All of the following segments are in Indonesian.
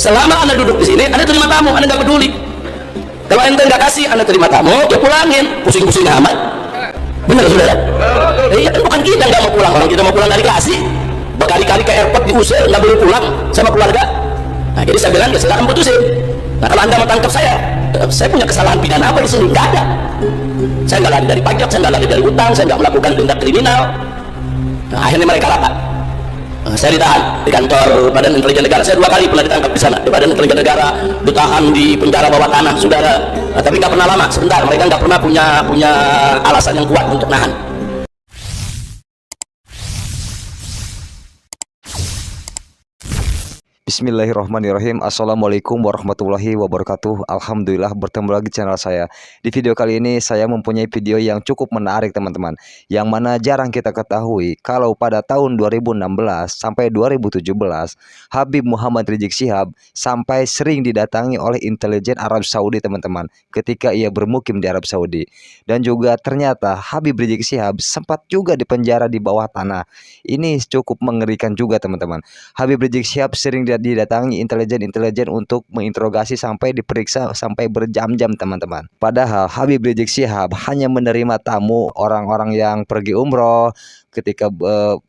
Selama Anda duduk di sini, Anda terima tamu, Anda nggak peduli. Kalau ente nggak kasih, Anda terima tamu, ya pulangin, pusing-pusing amat. Benar saudara? Iya kan bukan kita nggak mau pulang, orang kita mau pulang dari kasih. Berkali-kali ke airport diusir, nggak boleh pulang sama keluarga. Nah jadi saya bilang, ya silakan putusin. Nah kalau Anda mau tangkap saya punya kesalahan pidana apa di sini? Nggak ada. Saya nggak lari dari pajak, saya nggak lari dari utang, saya nggak melakukan tindak kriminal. Nah, akhirnya mereka lapar. Saya ditahan di kantor Badan Intelijen Negara. Saya 2 kali pernah ditangkap di sana di Badan Intelijen Negara, ditahan di penjara bawah tanah, saudara. Tapi nggak pernah lama, sebentar. Mereka nggak pernah punya alasan yang kuat untuk nahan. Bismillahirrahmanirrahim. Assalamualaikum warahmatullahi wabarakatuh. Alhamdulillah bertemu lagi channel saya. Di video kali ini saya mempunyai video yang cukup menarik teman-teman, yang mana jarang kita ketahui kalau pada tahun 2016 sampai 2017 Habib Muhammad Rizik Syihab sampai sering didatangi oleh intelijen Arab Saudi teman-teman, ketika ia bermukim di Arab Saudi. Dan juga ternyata Habib Rizik Syihab sempat juga dipenjara di bawah tanah. Ini cukup mengerikan juga teman-teman. Habib Rizik Syihab sering didatangi intelijen untuk menginterogasi sampai diperiksa sampai berjam-jam teman-teman. Padahal Habib Rizik Syihab hanya menerima tamu orang-orang yang pergi umroh, ketika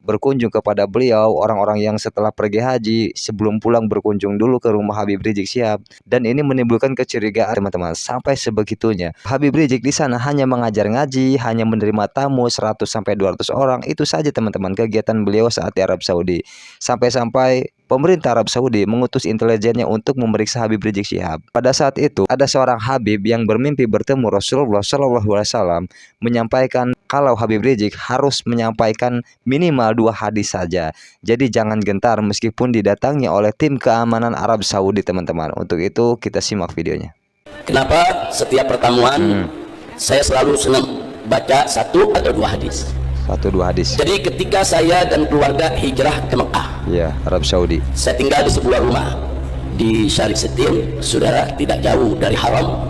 berkunjung kepada beliau, orang-orang yang setelah pergi haji sebelum pulang berkunjung dulu ke rumah Habib Rizik Syihab. Dan ini menimbulkan kecurigaan teman-teman, sampai sebegitunya. Habib Rizik di sana hanya mengajar ngaji, hanya menerima tamu 100 sampai 200 orang. Itu saja teman-teman kegiatan beliau saat di Arab Saudi. Sampai-sampai pemerintah Arab Saudi mengutus intelijennya untuk memeriksa Habib Rizik Syihab. Pada saat itu ada seorang Habib yang bermimpi bertemu Rasulullah SAW, menyampaikan kalau Habib Rizik harus menyampaikan minimal 2 hadis saja. Jadi jangan gentar meskipun didatangi oleh tim keamanan Arab Saudi teman-teman. Untuk itu kita simak videonya. Kenapa setiap pertemuan saya selalu senang baca 1 atau 2 hadis? 1-2 hadis. Jadi ketika saya dan keluarga hijrah ke Mekah, ya, Arab Saudi, saya tinggal di sebuah rumah di Syarif Setin, saudara, tidak jauh dari Haram.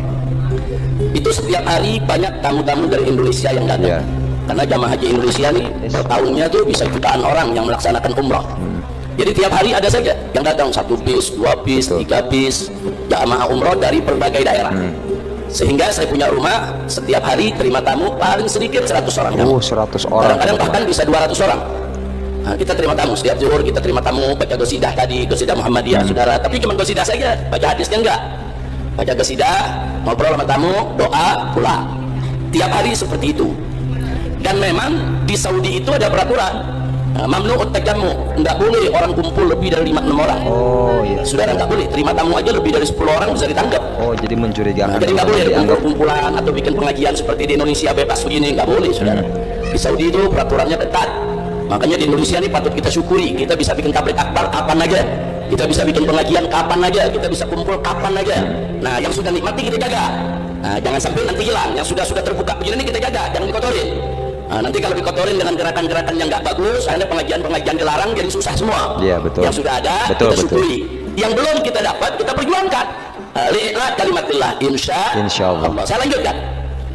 Itu setiap hari banyak tamu-tamu dari Indonesia yang datang, karena jamaah haji Indonesia nih per tahunnya tuh bisa jutaan orang yang melaksanakan umrah. Jadi tiap hari ada saja yang datang, 1 bis, 2 bis, 3 bis jamaah umrah dari berbagai daerah. Sehingga saya punya rumah, setiap hari terima tamu paling sedikit 100 orang. 100 orang. Kadang-kadang bahkan bisa 200 orang. Nah, kita terima tamu setiap zuhur, kita terima tamu baca qasidah tadi, qasidah Muhammadiyah, saudara. Tapi cuma qasidah saja, baca hadisnya enggak. Baca qasidah, ngobrol sama tamu, doa, pulang. Tiap hari seperti itu. Dan memang di Saudi itu ada peraturan. Mamnu'ut tajammu, enggak boleh orang kumpul lebih dari 5-6 orang. Oh iya. Saudara enggak boleh, terima tamu aja lebih dari 10 orang bisa ditangkap. Oh, jadi mencurigakan. Jadi nggak boleh dianggap kumpulan atau bikin pengajian seperti di Indonesia bebas begini, nggak boleh saudara. Di Saudi itu peraturannya ketat. Makanya di Indonesia ini patut kita syukuri, kita bisa bikin tabligh akbar kapan aja, kita bisa bikin pengajian kapan aja, kita bisa kumpul kapan aja. Nah yang sudah nikmati kita jaga, nah, jangan sampai nanti hilang. Yang sudah terbuka begini ini kita jaga, jangan dikotorin. Nah, nanti kalau dikotorin dengan gerakan-gerakan yang nggak bagus, akhirnya pengajian-pengajian dilarang, jadi susah semua. Iya betul. Yang sudah ada kita syukuri, yang belum kita dapat kita perjuangkan. Li'la kalimatillah, insya Allah. Saya lanjutkan.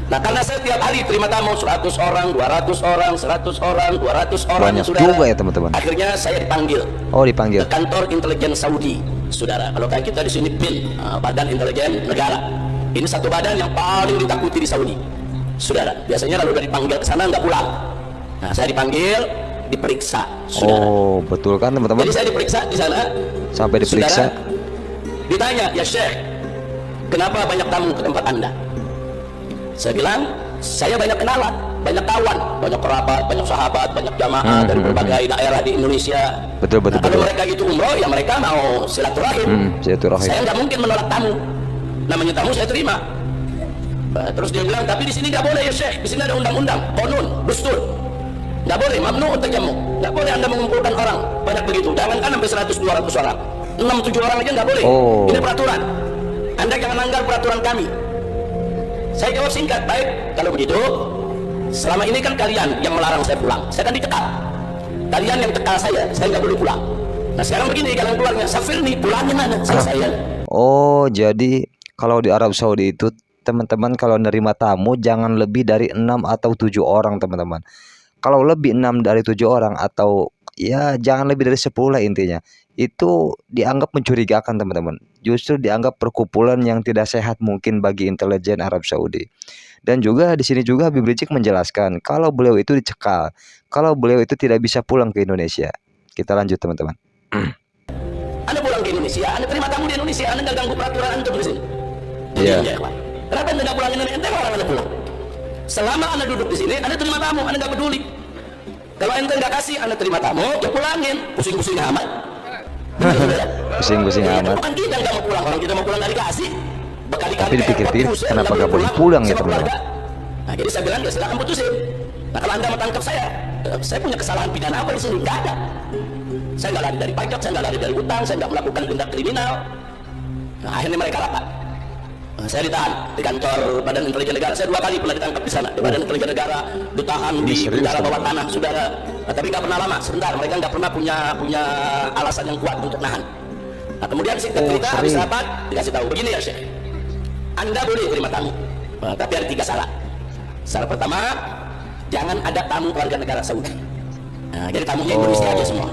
Nah karena saya tiap hari terima tamu 100 orang, 200 orang, 100 orang, 200 orang. Banyak juga ya teman-teman. Akhirnya saya dipanggil. Oh, dipanggil ke kantor intelijen Saudi, saudara. Kalau kayak kita di sini BIN, Badan Intelijen Negara. Ini satu badan yang paling ditakuti di Saudi, saudara. Biasanya kalau udah dipanggil ke sana nggak pulang. Nah saya dipanggil, diperiksa, saudara. Oh betul kan teman-teman. Jadi saya diperiksa di sana. Sampai diperiksa, saudara, ditanya, ya Syekh, kenapa banyak tamu ke tempat Anda? Saya bilang, saya banyak kenalan, banyak kawan, banyak kerabat, banyak sahabat, banyak jamaah dari berbagai daerah di Indonesia. Betul. Kalau mereka itu umroh, ya mereka mau silaturahim. Saya nggak mungkin menolak tamu. Namanya tamu saya terima. Terus dia bilang, tapi di sini nggak boleh ya Syekh, di sini ada undang-undang, konun, dustur. Nggak boleh, mamnu tajamu. Nggak boleh Anda mengumpulkan orang banyak begitu. Jangankan sampai 100-200 orang. 6-7 orang aja nggak boleh. Ini peraturan. Anda jangan langgar peraturan kami. Saya jawab singkat, baik kalau begitu selama ini kan kalian yang melarang saya pulang, saya kan dicekal. Kalian yang cekal saya nggak boleh pulang. Nah sekarang begini, kalian keluarnya Safir nih, pulangnya mana? Saya. Oh jadi kalau di Arab Saudi itu teman-teman, kalau nerima tamu jangan lebih dari 6 atau 7 orang teman-teman. Kalau lebih 6 dari 7 orang atau ya jangan lebih dari 10 lah intinya. Itu dianggap mencurigakan teman-teman. Justru dianggap perkumpulan yang tidak sehat mungkin bagi intelijen Arab Saudi. Dan juga di sini juga Habib Rizik menjelaskan kalau beliau itu dicekal, kalau beliau itu tidak bisa pulang ke Indonesia. Kita lanjut teman-teman. Anda pulang ke Indonesia, Anda terima tamu di Indonesia, Anda nggak ganggu peraturan Anda di sini. Iya. Kenapa Anda nggak pulang ke Indonesia? Ente orang Anda pulang. Selama Anda duduk di sini, Anda terima tamu, Anda nggak peduli. Kalau ente nggak kasih, Anda terima tamu, ya pulangin. Pusing-pusing amat. Pusing-pusing Ya, amat. bukan kita nggak mau pulang, orang kita mau pulang nggak dikasih. Berkali-kali Tapi dipikir-pikir, pusing, kenapa nggak nggak boleh pulang pulang ya sama teman-teman? keluarga. Nah, jadi saya bilang ya silakan putusin. Nah, kalau Anda mau tangkap saya punya kesalahan pidana apa di sini? Nggak ada. Saya nggak lari dari pajak, saya nggak lari dari utang, saya nggak melakukan tindak kriminal. Nah, akhirnya mereka lapar. Nah, saya ditahan di kantor Badan Intelijen Negara. Saya 2 kali pernah ditangkap di sana. Di Badan Intelijen Negara, ditahan di penjara bawah tanah, saudara. Nah, tapi nggak pernah lama, sebentar. Mereka nggak pernah punya alasan yang kuat untuk nahan. Nah, kemudian singkat cerita, habis rapat dikasih tahu begini ya Syekh. Anda boleh terima tamu, tapi ada 3 syarat. Syarat pertama, jangan ada tamu warga negara Saudi. Nah, jadi tamunya Indonesia aja semua.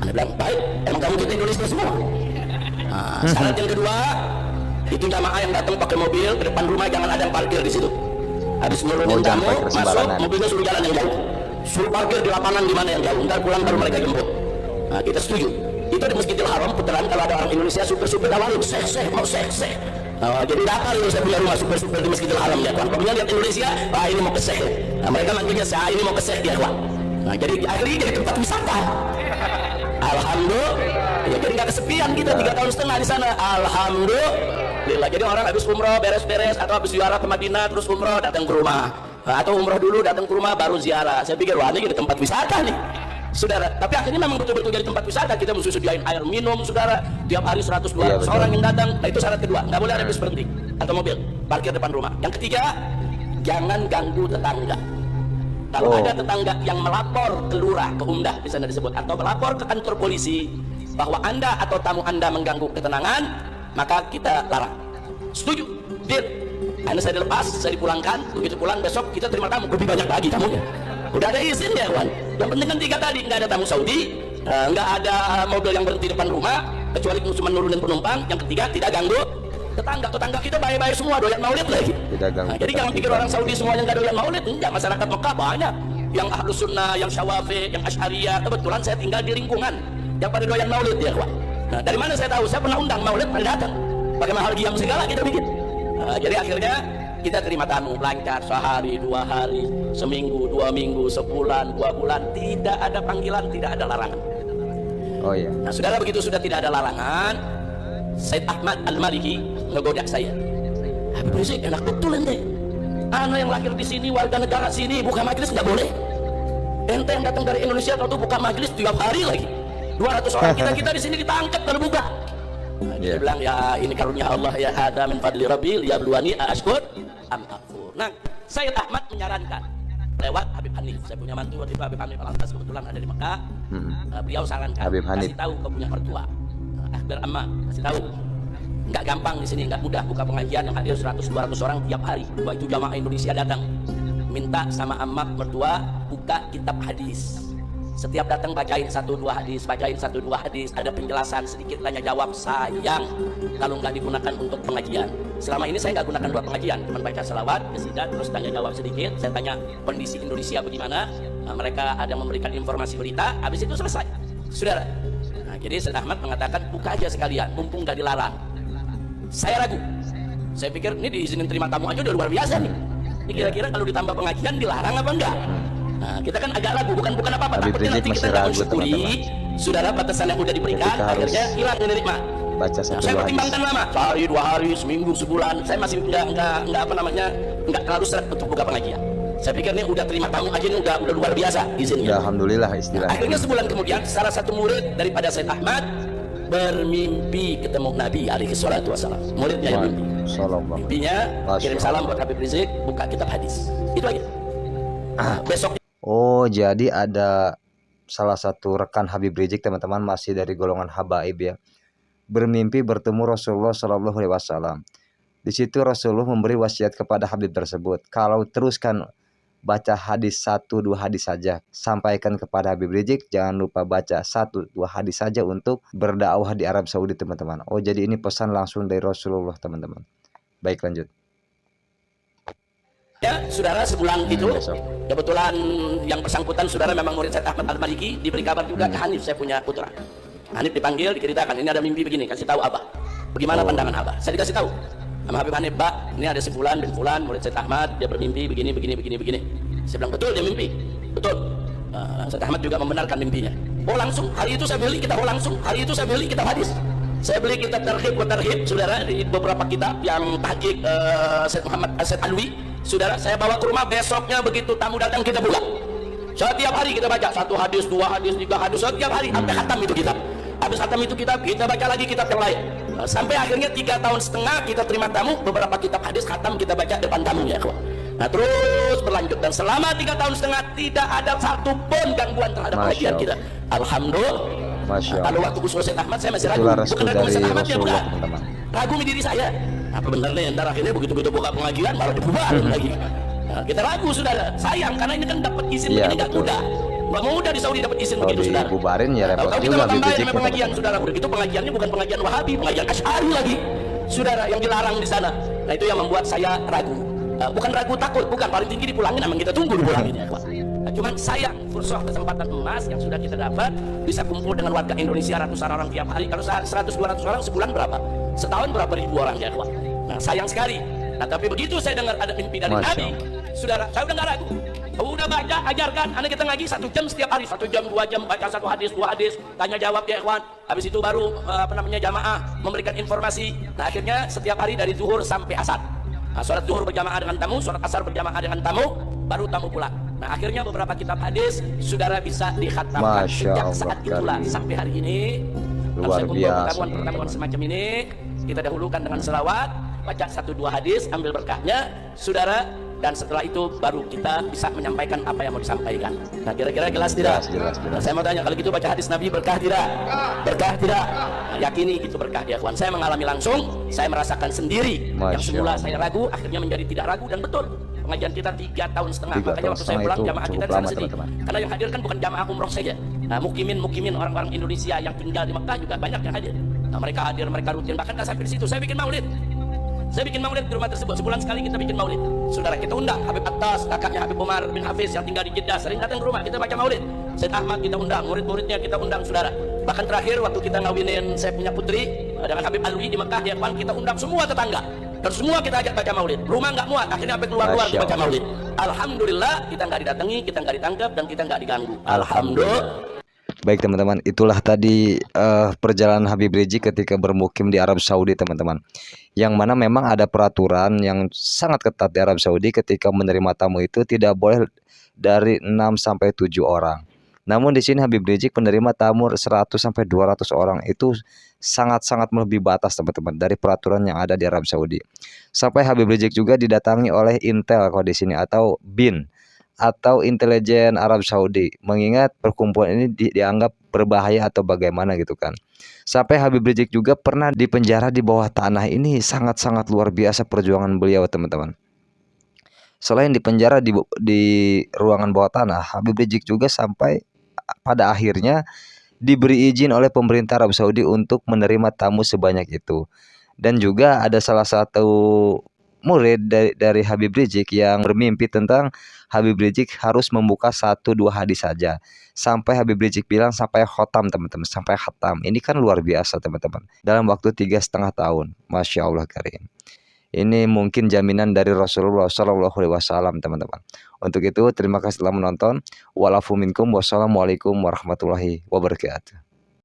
Anda bilang, baik, emang kamu kita Indonesia semua. Nah, syarat yang kedua, itu jamaah yang datang pakai mobil ke depan rumah jangan ada yang parkir di situ. Habis nurunin tamu, masuk, mobilnya suruh jalan yang jauh. Suruh parkir di lapangan di mana yang jauh. Ntar pulang baru mereka jemput. Nah, kita setuju. Itu di Masjidil Haram putaran kalau ada orang Indonesia super tawarin, mau seh. Nah, jadi dapat itu saya punya rumah super di Masjidil Haram ya kawan. Kalau lihat Indonesia, ini mau ke seh. Nah, mereka manggilnya saya ini mau ke seh ya kawan. Nah, jadi akhirnya jadi tempat wisata. Alhamdulillah, ya jadi nggak kesepian kita 3 tahun setengah di sana. Alhamdulillah. Jadi orang habis umroh beres-beres atau habis ziarah ke Madinah terus umroh datang ke rumah. Nah, atau umroh dulu datang ke rumah baru ziarah. Saya pikir wah ini jadi tempat wisata nih. Saudara, tapi akhirnya memang betul-betul jadi tempat wisata. Kita mesti sediain air minum, saudara. Tiap hari 100-200 orang yang datang. Nah, itu syarat kedua. Nggak boleh ada bis berhenti atau mobil parkir depan rumah. Yang ketiga, jangan ganggu tetangga. Kalau ada tetangga yang melapor ke lurah, ke umdah di sana disebut, atau melapor ke kantor polisi bahwa Anda atau tamu Anda mengganggu ketenangan, maka kita larang. Setuju? Deal. Anda saya dilepas, saya dipulangkan. Begitu pulang besok kita terima tamu lebih banyak lagi tamunya. Udah ada izin ya kawan. Yang penting kan 3 tadi, nggak ada tamu Saudi, nggak ada mobil yang berhenti depan rumah, kecuali cuma nurunin penumpang. Yang ketiga tidak ganggu tetangga kita baik-baik semua doyan maulid lagi. Nah, jadi jangan pikir orang Saudi semuanya nggak doyan maulid. Enggak, masyarakat Mekah banyak yang ahlus sunnah, yang syawafi, yang asyariyah. Kebetulan saya tinggal di lingkungan yang pada doyan maulid ya kawan. Nah, dari mana saya tahu? Saya pernah undang maulid pada datang. Pakai mahal giam segala kita bikin. Jadi akhirnya kita terima tamu lancar sehari, 2 hari, seminggu, 2 minggu, sebulan, 2 bulan. Tidak ada panggilan, tidak ada larangan. Oh iya. Nah, saudara, begitu sudah tidak ada larangan, Said Ahmad Al-Maliki ngegodak saya. Habib Rizik enak betul ente. Anak yang lahir di sini, warga negara sini, buka majelis nggak boleh. Ente yang datang dari Indonesia atau buka majelis tiap hari lagi. 200 orang kita di sini ditangkap kalau buka. Nah, dia bilang ya ini karunia Allah ya hada min fadli rabbi liyabluwani ashkur am akfur. Nah, Said Ahmad menyarankan lewat Habib Hanif. Saya punya mantu waktu itu Habib Hanif Al-Antas kebetulan ada di Mekah. Beliau sarankan kasih tahu ke punya mertua. Akbar Amma kasih tahu. Nggak gampang di sini, nggak mudah buka pengajian yang hadir 100-200 orang tiap hari. Waktu itu jamaah Indonesia datang. Minta sama Amma mertua buka kitab hadis. Setiap datang bacain 1-2 hadis, ada penjelasan sedikit tanya jawab. Sayang kalau nggak digunakan untuk pengajian. Selama ini saya nggak gunakan buat pengajian, cuma baca salawat, qasidah, terus tanya jawab sedikit. Saya tanya kondisi Indonesia bagaimana. Nah, mereka ada memberikan informasi berita, habis itu selesai. Saudara. Nah, jadi Said Ahmad mengatakan buka aja sekalian, mumpung nggak dilarang. Saya ragu. Saya pikir ini diizinin terima tamu aja udah luar biasa nih. Ini kira-kira kalau ditambah pengajian dilarang apa enggak? Nah, kita kan agak ragu, bukan apa-apa, takutnya nanti kita nggak mensyukuri saudara batasan yang udah diberikan, akhirnya hilang ini nikmat. Baca satu saya pertimbangkan lama, sehari, 2 hari, seminggu, sebulan, saya masih nggak terlalu seret untuk buka pengajian. Saya pikir ini udah terima tamu aja ini udah luar biasa izinnya. Ya, alhamdulillah istilahnya. Akhirnya sebulan kemudian salah satu murid daripada Said Ahmad bermimpi ketemu Nabi alaihi salatu wasallam. Muridnya yang mimpi. Mimpinya kirim salam buat Habib Rizik, buka kitab hadis. Itu aja. Besok. Oh, jadi ada salah satu rekan Habib Rizik teman-teman masih dari golongan habaib ya. Bermimpi bertemu Rasulullah Shallallahu Alaihi Wasallam. Di situ Rasulullah memberi wasiat kepada Habib tersebut. Kalau teruskan baca hadis 1-2 hadis saja. Sampaikan kepada Habib Rizik, jangan lupa baca 1-2 hadis saja untuk berdakwah di Arab Saudi teman-teman. Oh, jadi ini pesan langsung dari Rasulullah teman-teman. Baik, lanjut. Ya, saudara, sebulan itu Besok. kebetulan yang bersangkutan saudara memang murid Said Ahmad Al-Maliki, diberi kabar juga ke Hanif, saya punya putra. Hanif dipanggil, diceritakan, ini ada mimpi begini, kasih tahu Abah. Bagaimana pandangan Abah? Saya dikasih tahu sama Habib Hanif, Pak, ini ada si Fulan bin Fulan, murid Said Ahmad, dia bermimpi begini. Saya bilang, betul dia mimpi, betul. Said Ahmad juga membenarkan mimpinya. Oh, langsung hari itu saya beli kitab, kitab hadis. Saya beli kitab Tarhib wa Tarhib, saudara, di beberapa kitab yang tahqiq Said Muhammad Said Alwi. Saudara, saya bawa ke rumah, besoknya begitu tamu datang kita buka. Setiap hari kita baca 1 hadis, 2 hadis, 3 hadis, setiap hari sampai khatam itu kitab. Habis khatam itu kitab, kita baca lagi kitab yang lain. Sampai akhirnya 3 tahun setengah kita terima tamu, beberapa kitab hadis khatam kita baca depan tamunya. Nah, terus berlanjut dan selama 3 tahun setengah tidak ada satupun gangguan terhadap pengajian kita. Alhamdulillah. Masya Kalau Allah. waktu usul Said Ahmad saya masih ragu. Itulah restu Bukan ragu dari Said Ahmad ya, Rasulullah bukan. teman-teman. Ragu di diri saya. Apa benar nih ntar akhirnya begitu kita buka pengajian malah dibubarin lagi. Nah, kita ragu saudara. Sayang karena ini kan dapat izin Iya, begini nggak betul. mudah. Nggak mudah di Saudi dapat izin Kalau begitu saudara. dibubarin ya repot Tahu-tahu kita juga mau Habib tambahin Rizik sama pengajian saudara. Udah gitu pengajiannya bukan pengajian Wahabi, pengajian Asy'ari lagi. Saudara yang dilarang di sana. Nah, itu yang membuat saya ragu. Bukan ragu takut, bukan, paling tinggi dipulangin, emang kita tunggu dipulangin ya, Pak. Nah, cuman sayang fursah kesempatan emas yang sudah kita dapat, bisa kumpul dengan warga Indonesia ratusan orang tiap hari. Kalau 100-200 orang sebulan berapa? Setahun berapa ribu orang ya, Pak. Nah, sayang sekali. Nah, tapi begitu saya dengar ada mimpi dari Masya Nabi, saudara, saya udah nggak ragu. Udah baca, ajarkan, anak kita ngaji 1 jam setiap hari, 1 jam, 2 jam, baca 1 hadis, 2 hadis, tanya jawab ya ikhwan. Habis itu baru jamaah memberikan informasi. Nah, akhirnya setiap hari dari zuhur sampai asar. Nah, sholat zuhur berjamaah dengan tamu, sholat asar berjamaah dengan tamu, baru tamu pulang. Nah, akhirnya beberapa kitab hadis saudara bisa dikhatamkan Masya sejak Allah, saat itulah Karim. sampai hari ini. Luar biasa. Pertemuan semacam ini kita dahulukan dengan selawat, baca 1-2 hadis, ambil berkahnya, saudara, dan setelah itu baru kita bisa menyampaikan apa yang mau disampaikan. Nah, kira-kira jelas tidak? Jelas. Nah, saya mau tanya, kalau gitu baca hadis Nabi berkah tidak? Berkah tidak? Nah, yakini itu berkah ya kawan. Saya mengalami langsung, saya merasakan sendiri. Yang Masya semula Allah. saya ragu, akhirnya menjadi tidak ragu, dan betul. Pengajian kita 3 tahun setengah. 3 Makanya tahun waktu saya setengah pulang, itu jamaah kita cukup di sana lama, sedih. teman-teman. Karena yang hadir kan bukan jamaah umroh saja. Nah, mukimin orang-orang Indonesia yang tinggal di Mekah juga banyak yang hadir. Nah, mereka hadir, mereka rutin. Bahkan nggak sampai di situ, saya bikin maulid. Saya bikin maulid di rumah tersebut. Sebulan sekali kita bikin maulid. Saudara, kita undang Habib Attas, kakaknya Habib Umar bin Hafiz yang tinggal di Jeddah, sering datang ke rumah, kita baca maulid. Said Ahmad kita undang, murid-muridnya kita undang, saudara. Bahkan terakhir waktu kita ngawinin saya punya putri dengan Habib Alwi di Mekah, ya, kita undang semua tetangga. Dan semua kita ajak baca maulid. Rumah nggak muat, akhirnya sampai keluar-keluar Masya baca Allah. maulid. Alhamdulillah, kita nggak didatangi, kita nggak ditangkap, dan kita nggak diganggu. Alhamdulillah. Baik teman-teman, itulah tadi perjalanan Habib Rizik ketika bermukim di Arab Saudi teman-teman. Yang mana memang ada peraturan yang sangat ketat di Arab Saudi, ketika menerima tamu itu tidak boleh dari 6 sampai 7 orang. Namun di sini Habib Rizik menerima tamu 100 sampai 200 orang, itu sangat-sangat melebihi batas teman-teman dari peraturan yang ada di Arab Saudi. Sampai Habib Rizik juga didatangi oleh Intel kalau di sini, atau BIN, atau intelijen Arab Saudi, mengingat perkumpulan ini dianggap berbahaya atau bagaimana gitu kan. Sampai Habib Rizik juga pernah dipenjara di bawah tanah. Ini sangat-sangat luar biasa perjuangan beliau teman-teman. Selain dipenjara di ruangan bawah tanah, Habib Rizik juga sampai pada akhirnya diberi izin oleh pemerintah Arab Saudi untuk menerima tamu sebanyak itu. Dan juga ada salah satu murid dari Habib Rizik yang bermimpi tentang Habib Rizik harus membuka 1-2 hadis saja. Sampai Habib Rizik bilang sampai khotam teman-teman, sampai khatam. Ini kan luar biasa teman-teman. Dalam waktu 3,5 tahun. Masya Allah Karim. Ini mungkin jaminan dari Rasulullah SAW teman-teman. Untuk itu terima kasih telah menonton. Walafu minkum. Wassalamualaikum warahmatullahi wabarakatuh.